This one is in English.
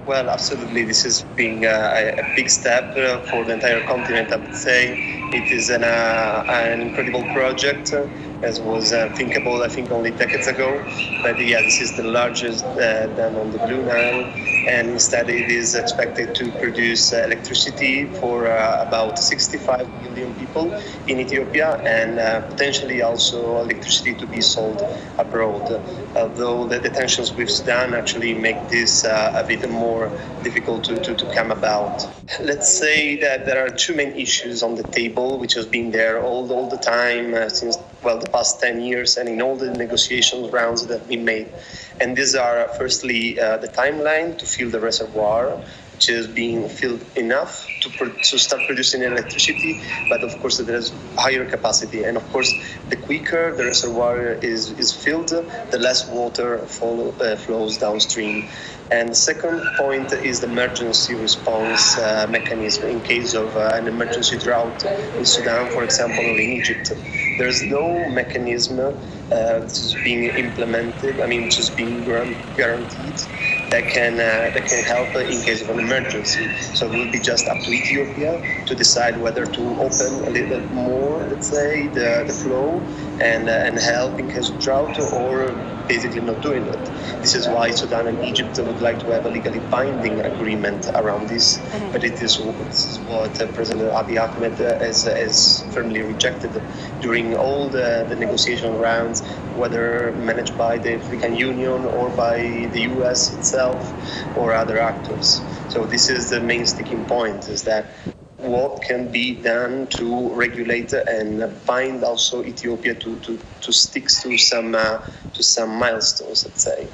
Well, absolutely. This is being a big step for the entire continent. I would say it is an incredible project, as was thinkable, I think, only decades ago. But yeah, this is the largest dam on the Blue Nile, and instead it is expected to produce electricity for about 65 million people in Ethiopia, and potentially also electricity to be sold abroad. Although the tensions with Sudan actually make this a bit more difficult to come about. Let's say that there are two main issues on the table, which has been there all the time since, well, the past 10 years and in all the negotiation rounds that have been made. And these are, firstly, the timeline to fill the reservoir, which is being filled enough to start producing electricity, but of course there is higher capacity, and of course the quicker the reservoir is filled, the less water flows downstream. And the second point is the emergency response mechanism in case of an emergency drought in Sudan, for example, or in Egypt. There's no mechanism that is being implemented, which is being guaranteed, that can help in case of an emergency. So it will be just up to Ethiopia to decide whether to open a little bit more, let's say, the flow and help in case of drought, or basically not doing it. This is why Sudan and Egypt would like to have a legally binding agreement around this, but this is what President Abiy Ahmed has firmly rejected during all the negotiation rounds, whether managed by the African Union or by the US itself or other actors. So this is the main sticking point, is that what can be done to regulate and bind also Ethiopia to stick to some milestones, let's say.